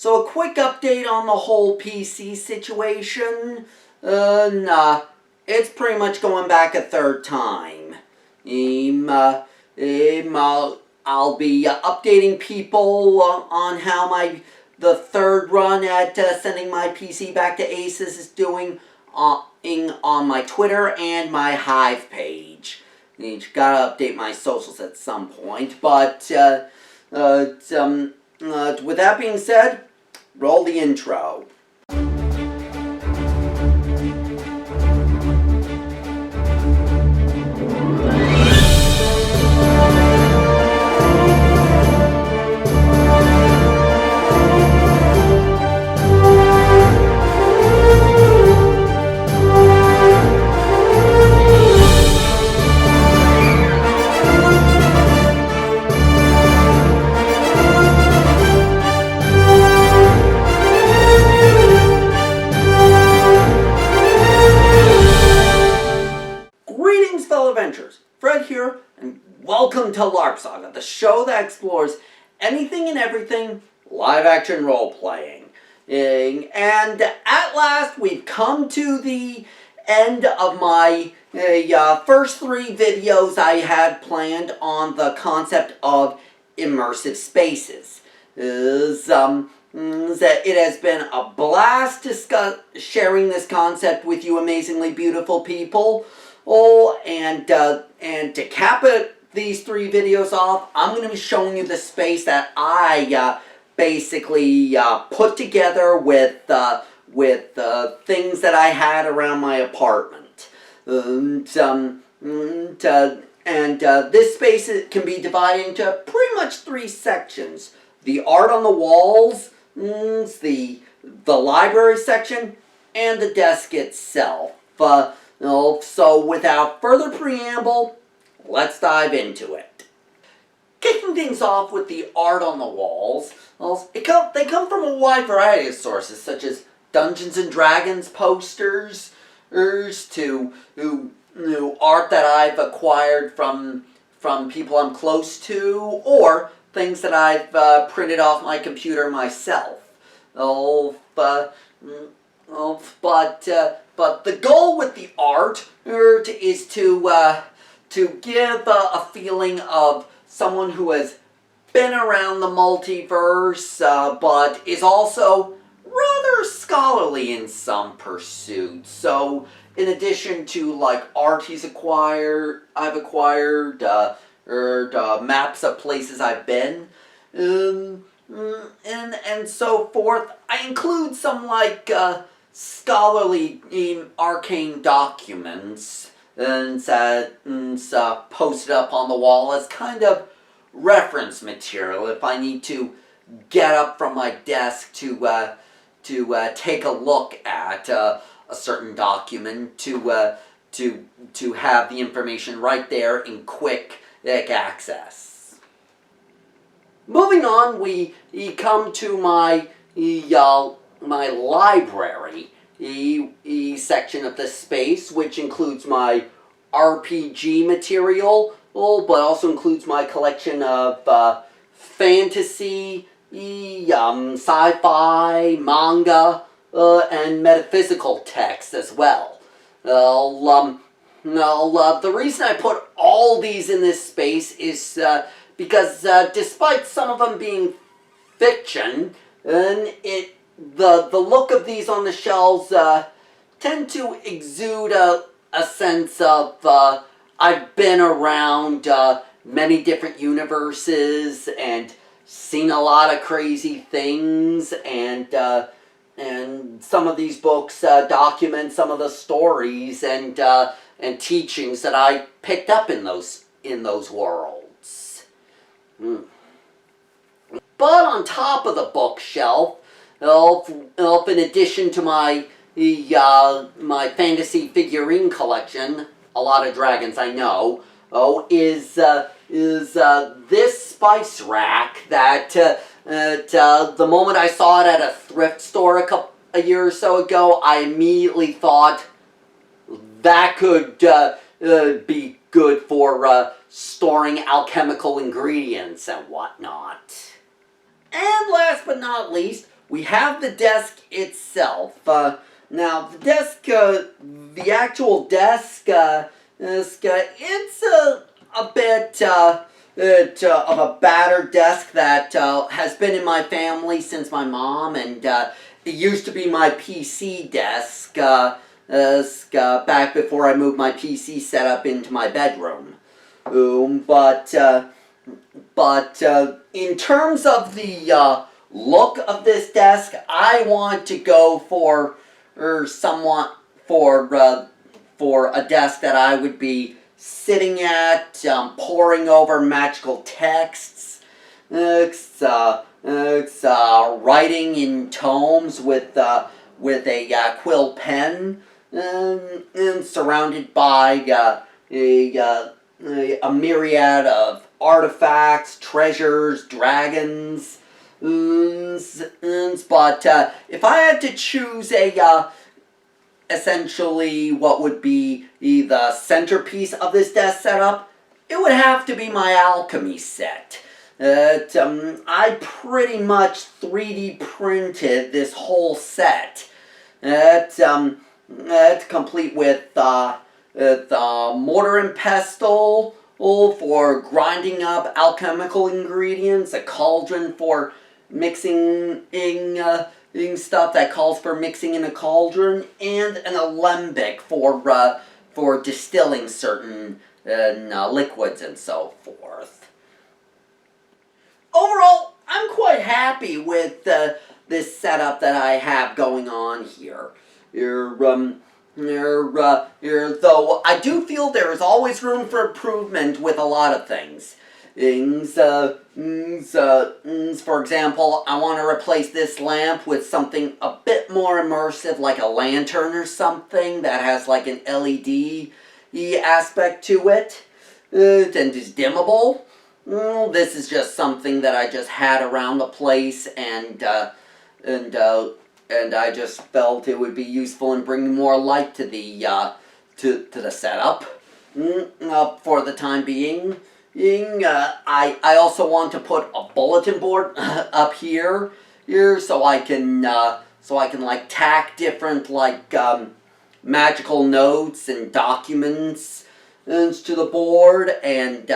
So a quick update on the whole PC situation. It's pretty much going back a third time. I'll be updating people on how the third run at sending my PC back to ASUS is doing on my Twitter and my Hive page. Gotta update my socials at some point, but with that being said, roll the intro. Greetings, fellow adventurers. Fred here, and welcome to LARP Saga, the show that explores anything and everything live-action role-playing. And at last, we've come to the end of my first 3 videos I had planned on the concept of immersive spaces. It has been a blast sharing this concept with you amazingly beautiful people. And to cap these 3 videos off, I'm going to be showing you the space that I basically put together with things that I had around my apartment. This space can be divided into pretty much 3 sections: the art on the walls, the library section, and the desk itself. So without further preamble, let's dive into it. Kicking things off with the art on the walls, they come from a wide variety of sources, such as Dungeons and Dragons posters, to art that I've acquired from people I'm close to, or things that I've printed off my computer myself. But the goal with the art is to give a feeling of someone who has been around the multiverse, but is also rather scholarly in some pursuits. So, in addition to like art I've acquired, maps of places I've been, and so forth. I include some like scholarly arcane documents and posted up on the wall as kind of reference material if I need to get up from my desk to take a look at a certain document, to have the information right there in quick access. Moving on, we come to my library section of the space, which includes my RPG material, but also includes my collection of fantasy, sci-fi, manga, and metaphysical texts as well. The reason I put all these in this space is because despite some of them being fiction, the look of these on the shelves tend to exude a sense of I've been around many different universes and seen a lot of crazy things, and some of these books document some of the stories and teachings that I picked up in those worlds. But on top of the bookshelf, in addition to my fantasy figurine collection, a lot of dragons I know, is this spice rack that the moment I saw it at a thrift store a year or so ago, I immediately thought that could be good for storing alchemical ingredients and whatnot. And last but not least, we have the desk itself. Now, the desk, the actual desk, it's a bit of a battered desk that has been in my family since my mom, and it used to be my PC desk back before I moved my PC setup into my bedroom. But in terms of the look of this desk, I want to go for somewhat for a desk that I would be sitting at, poring over magical texts, writing in tomes with a quill pen, and surrounded by a myriad of artifacts, treasures, dragons. But if I had to choose essentially what would be the centerpiece of this desk setup, it would have to be my alchemy set. I pretty much 3D printed this whole set. It's complete with the mortar and pestle for grinding up alchemical ingredients, a cauldron for mixing stuff that calls for mixing in a cauldron, and an alembic for distilling certain liquids and so forth. Overall, I'm quite happy with this setup that I have going on here. Though I do feel there is always room for improvement with a lot of things. For example, I want to replace this lamp with something a bit more immersive, like a lantern or something that has like an LED aspect to it, and is dimmable. This is just something that I just had around the place, and I just felt it would be useful in bringing more light to the setup. For the time being. I also want to put a bulletin board up here so I can like tack different like magical notes and documents to the board, and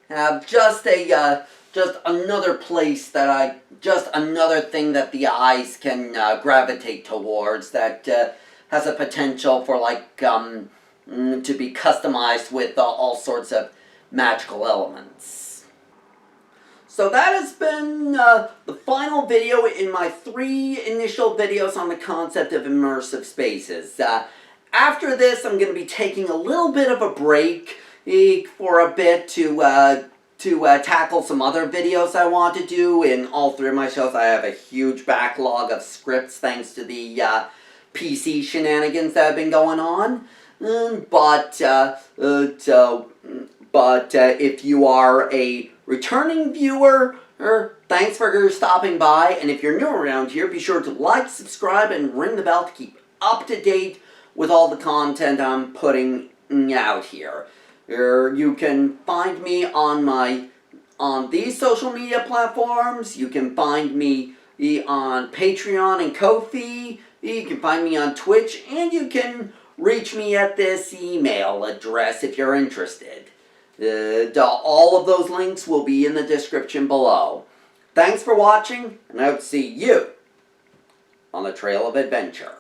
have just another place that another thing that the eyes can gravitate towards, that has a potential for like to be customized with all sorts of magical elements. So that has been the final video in my 3 initial videos on the concept of immersive spaces. After this, I'm going to be taking a little bit of a break for a bit to tackle some other videos I want to do. In all 3 of my shows, I have a huge backlog of scripts thanks to the PC shenanigans that have been going on. But if you are a returning viewer, thanks for stopping by. And if you're new around here, be sure to like, subscribe, and ring the bell to keep up to date with all the content I'm putting out here. You can find me on these social media platforms. You can find me on Patreon and Ko-fi. You can find me on Twitch, and you can reach me at this email address if you're interested. All of those links will be in the description below. Thanks for watching, and I hope to see you on the Trail of Adventure.